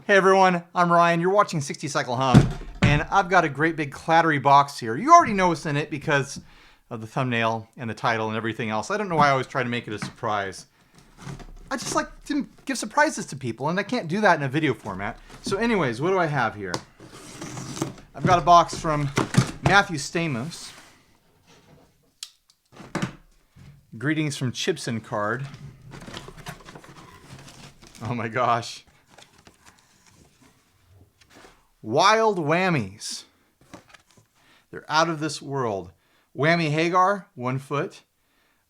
Hey everyone, I'm Ryan. You're watching 60 Cycle Hum, and I've got a great big clattery box here. You already know what's in it because of the thumbnail and the title and everything else. I don't know why I always try to make it a surprise. I just like to give surprises to people, and I can't do that in a video format. So anyways, what do I have here? I've got a box from Matthew Stamos. Greetings from Chibson card. Oh my gosh. Wild Whammies. They're out of this world. Whammy Hagar, 1 foot.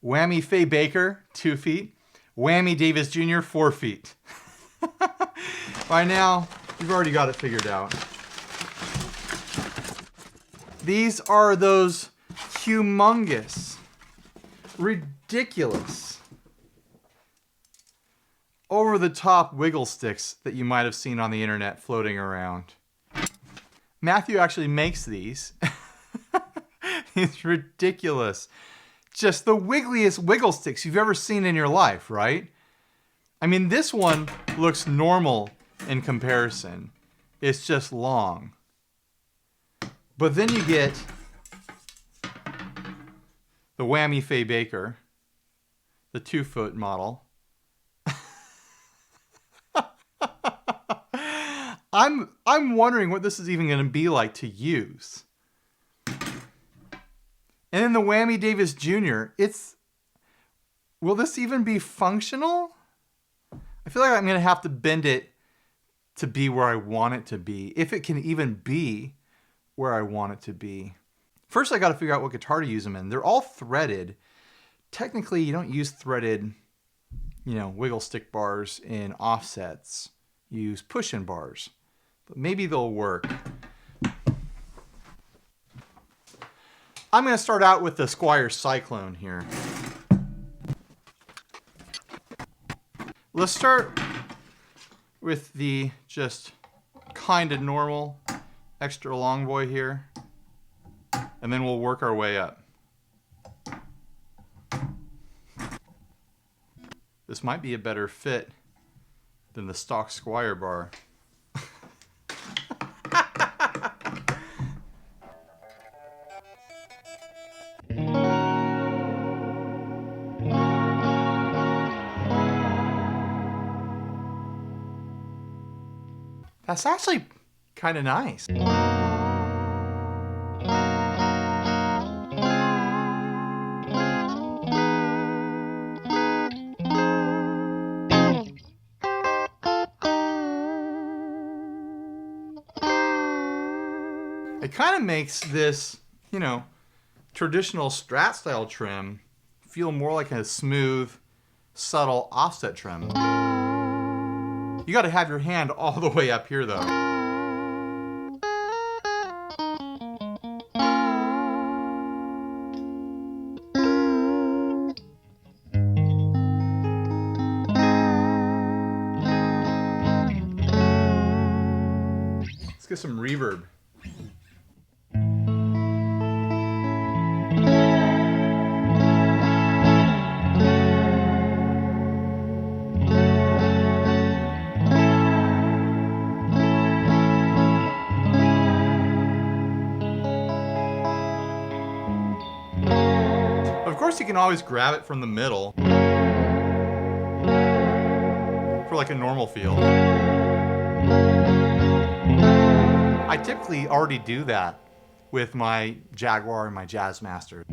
Whammy Faye Baker, 2 feet. Whammy Davis Jr, 4 feet. By now, you've already got it figured out. These are those humongous, ridiculous, over-the-top wiggle sticks that you might have seen on the internet floating around. Matthew actually makes these. It's ridiculous. Just the wiggliest wiggle sticks you've ever seen in your life, right? I mean, this one looks normal in comparison. It's just long. But then you get the Whammy Faye Baker, the 2-foot model. I'm wondering what this is even going to be like to use. And then the Whammy Davis Jr. Will this even be functional? I feel like I'm going to have to bend it to be where I want it to be, if it can even be where I want it to be. First, I got to figure out what guitar to use them in. They're all threaded. Technically, you don't use threaded, wiggle stick bars in offsets. You use push-in bars. But maybe they'll work. I'm going to start out with the Squier Cyclone here. Let's start with the just kind of normal extra long boy here. And then we'll work our way up. This might be a better fit than the stock Squier bar. That's actually kind of nice. It kind of makes this, traditional Strat style trim feel more like a smooth, subtle offset trim. You got to have your hand all the way up here though. Let's get some reverb. Of course, you can always grab it from the middle for like a normal feel. I typically already do that with my Jaguar and my Jazzmaster.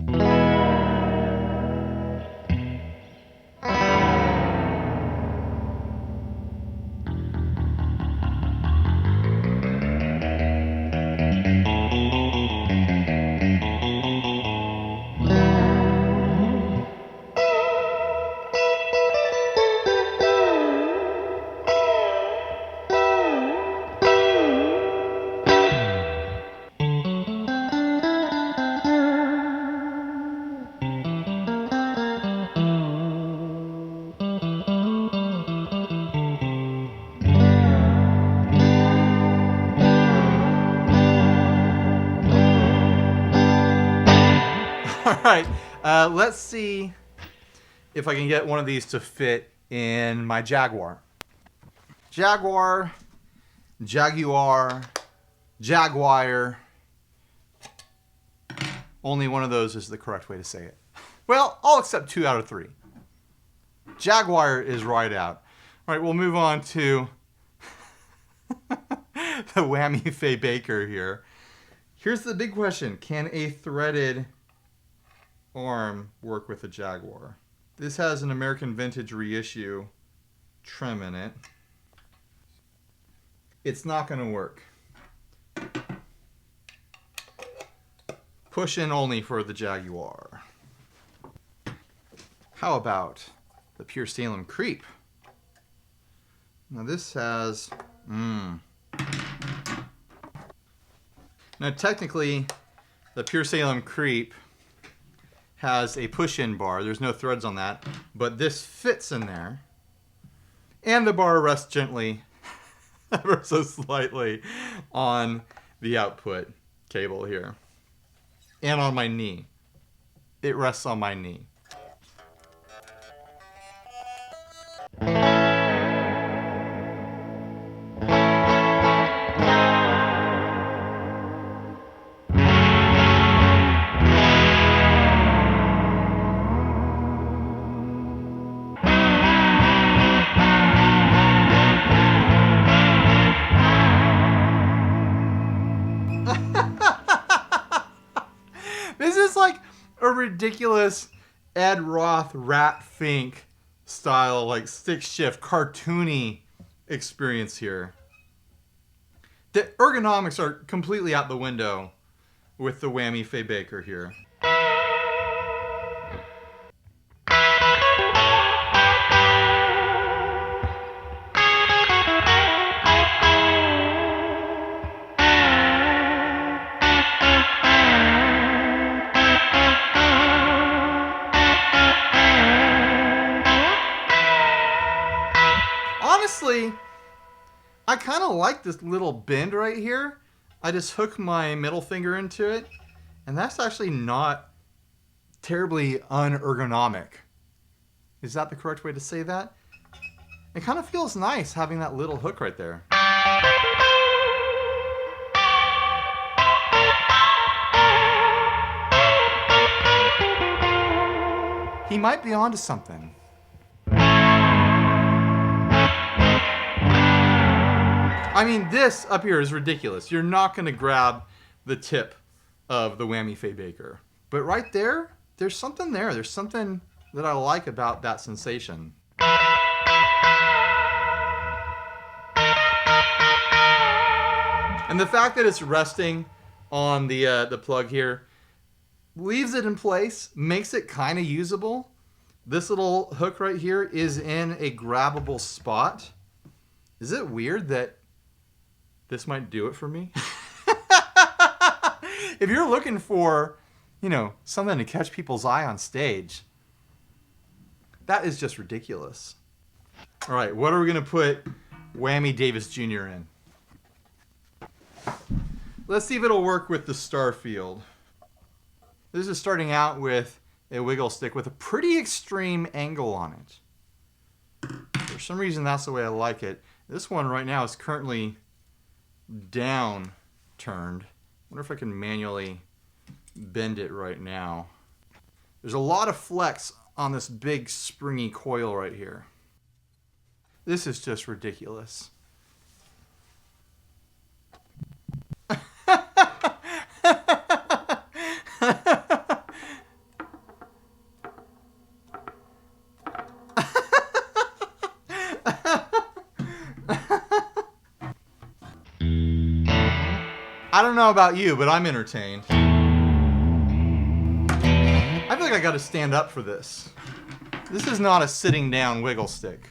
All right, let's see if I can get one of these to fit in my Jaguar. Jaguar Jaguar, Jaguar. Only one of those is the correct way to say it. Well, I'll accept 2 out of 3. Jaguar is right out. All right, we'll move on to the Whammy Faye Baker here. Here's the big question. Can a threaded arm work with a Jaguar? This has an American Vintage reissue trim in it. It's not going to work. Push in only for the Jaguar. How about the Pure Salem Creep? Now this has... Now technically, the Pure Salem Creep has a push-in bar. There's no threads on that, but this fits in there. And the bar rests gently, ever so slightly, on the output cable here. And on my knee. It rests on my knee. This is like a ridiculous Ed Roth, Rat Fink style, like stick shift, cartoony experience here. The ergonomics are completely out the window with the Whammy Faye Baker here. Honestly, I kind of like this little bend right here. I just hook my middle finger into it, and that's actually not terribly unergonomic. Is that the correct way to say that? It kind of feels nice having that little hook right there. He might be onto something. I mean, this up here is ridiculous. You're not going to grab the tip of the Whammy Faye Baker. But right there, there's something there. There's something that I like about that sensation. And the fact that it's resting on the plug here leaves it in place, makes it kind of usable. This little hook right here is in a grabbable spot. Is it weird that this might do it for me? If you're looking for, you know, something to catch people's eye on stage, that is just ridiculous. All right, what are we going to put Whammy Davis Jr. in? Let's see if it'll work with the Starfield. This is starting out with a wiggle stick with a pretty extreme angle on it. For some reason, that's the way I like it. This one right now is currently down turned. I wonder if I can manually bend it right now. There's a lot of flex on this big springy coil right here. This is just ridiculous. I don't know about you, but I'm entertained. I feel like I gotta stand up for this. This is not a sitting down wiggle stick.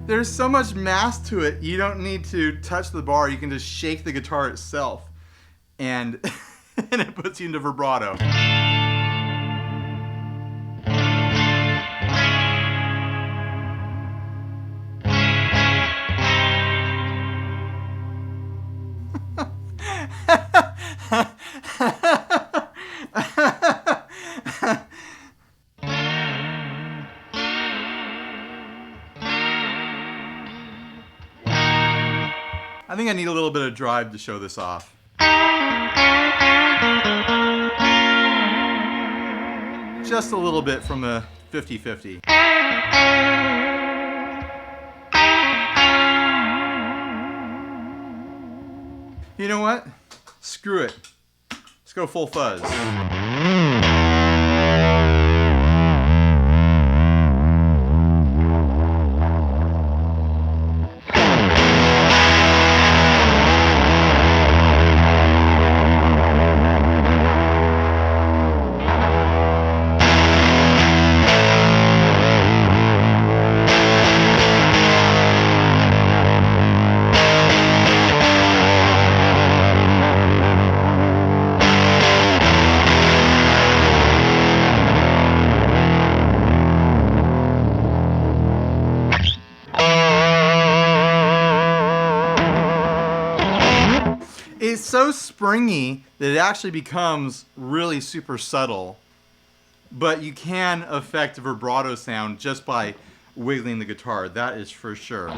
There's so much mass to it, you don't need to touch the bar. You can just shake the guitar itself, and, and it puts you into vibrato. I think I need a little bit of drive to show this off. Just a little bit from the 50-50. You know what? Screw it. Let's go full fuzz. It's so springy that it actually becomes really super subtle, but you can affect a vibrato sound just by wiggling the guitar, that is for sure.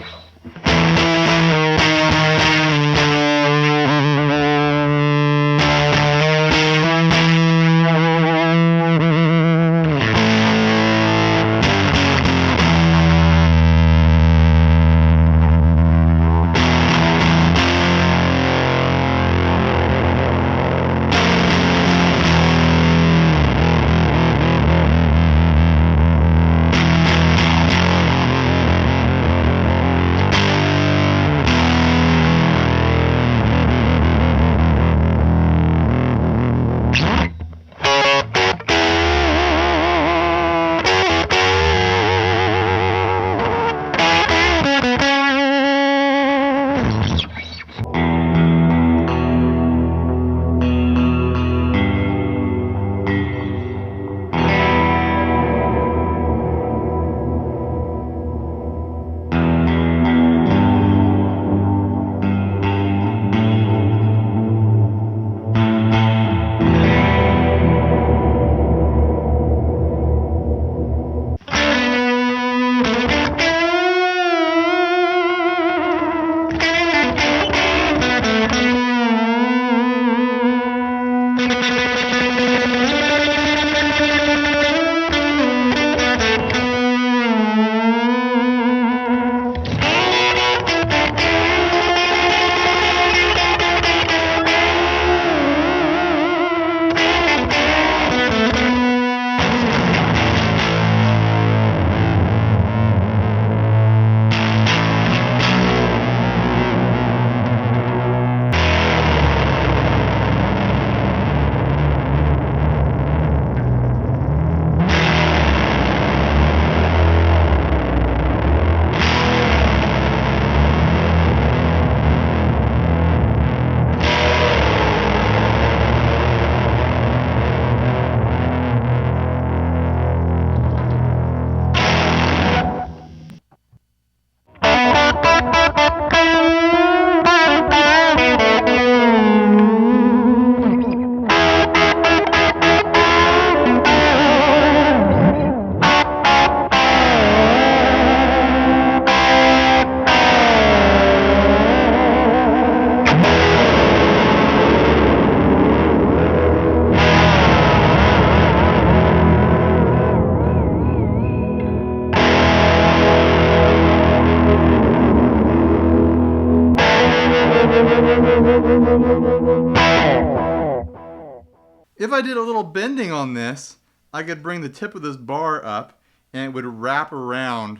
If I did a little bending on this, I could bring the tip of this bar up and it would wrap around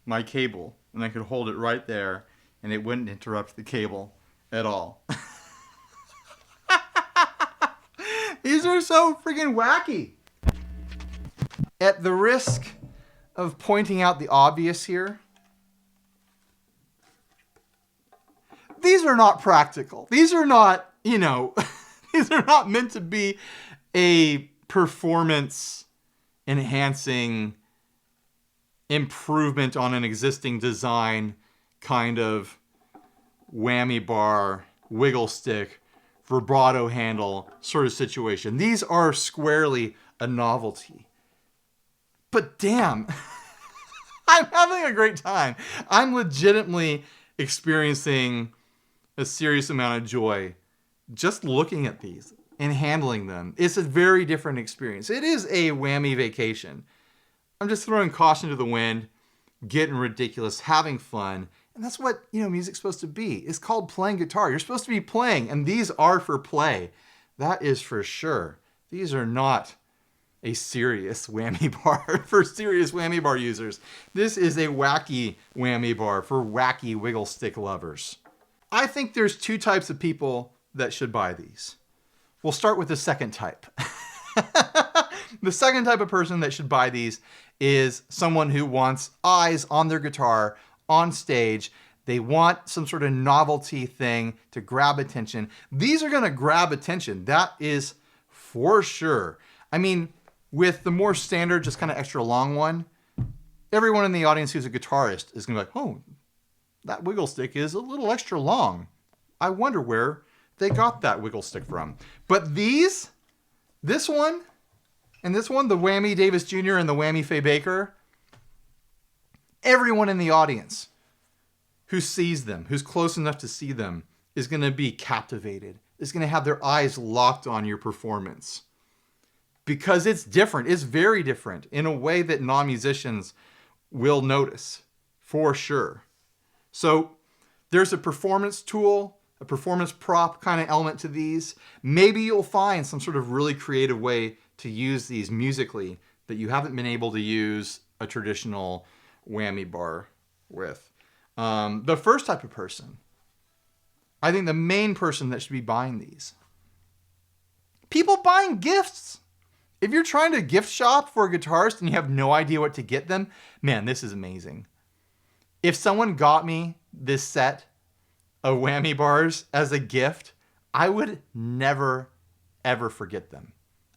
my cable and I could hold it right there and it wouldn't interrupt the cable at all. These are so freaking wacky. At the risk of pointing out the obvious here, these are not practical. These are not, you know, these are not meant to be a performance enhancing improvement on an existing design kind of whammy bar, wiggle stick, vibrato handle sort of situation. These are squarely a novelty. But damn, I'm having a great time. I'm legitimately experiencing a serious amount of joy just looking at these and handling them. It's a very different experience. It is a whammy vacation. I'm just throwing caution to the wind, getting ridiculous, having fun. And that's what, music's supposed to be. It's called playing guitar. You're supposed to be playing, and these are for play. That is for sure. These are not a serious whammy bar for serious whammy bar users. This is a wacky whammy bar for wacky wiggle stick lovers. I think there's two types of people that should buy these. We'll start with the second type. The second type of person that should buy these is someone who wants eyes on their guitar on stage. They want some sort of novelty thing to grab attention. These are going to grab attention. That is for sure. I mean, with the more standard, just kind of extra long one, everyone in the audience who's a guitarist is going to be like, oh, that wiggle stick is a little extra long. I wonder where they got that wiggle stick from. But this one, and this one, the Whammy Davis Jr. and the Whammy Faye Baker, everyone in the audience who sees them, who's close enough to see them, is going to be captivated, is going to have their eyes locked on your performance. Because it's different. It's very different in a way that non-musicians will notice, for sure. So there's a performance tool, a performance prop kind of element to these. Maybe you'll find some sort of really creative way to use these musically that you haven't been able to use a traditional whammy bar with. The first type of person, I think the main person that should be buying these. People buying gifts. If you're trying to gift shop for a guitarist and you have no idea what to get them, man, this is amazing. If someone got me this set of whammy bars as a gift, I would never, ever forget them.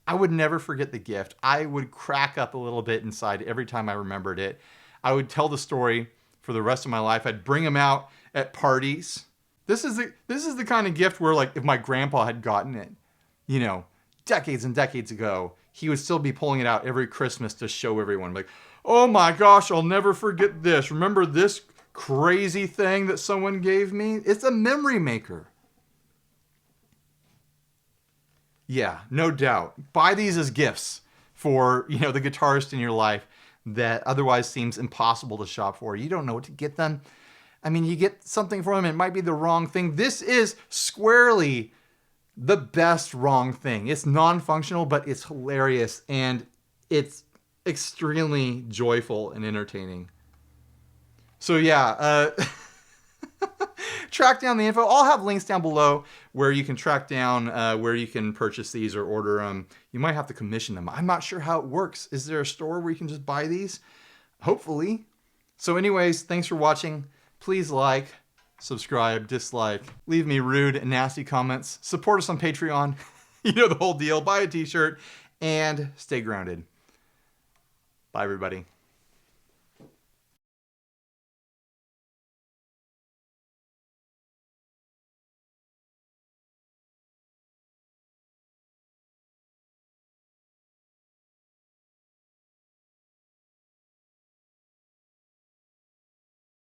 I would never forget the gift. I would crack up a little bit inside every time I remembered it. I would tell the story for the rest of my life. I'd bring them out at parties. This is the kind of gift where, like, if my grandpa had gotten it, decades and decades ago, he would still be pulling it out every Christmas to show everyone. Like, oh my gosh, I'll never forget this. Remember this crazy thing that someone gave me? It's a memory maker. Yeah, no doubt. Buy these as gifts for, the guitarist in your life that otherwise seems impossible to shop for. You don't know what to get them. I mean, you get something for them, it might be the wrong thing. This is squarely the best wrong thing. It's non-functional, but it's hilarious, and it's extremely joyful and entertaining. So yeah, track down the info. I'll have links down below where you can track down where you can purchase these or order them. You might have to commission them. I'm not sure how it works. Is there a store where you can just buy these? Hopefully. So anyways, thanks for watching. Please like, subscribe, dislike, leave me rude and nasty comments. Support us on Patreon. You know the whole deal. Buy a t-shirt and stay grounded. Bye, everybody.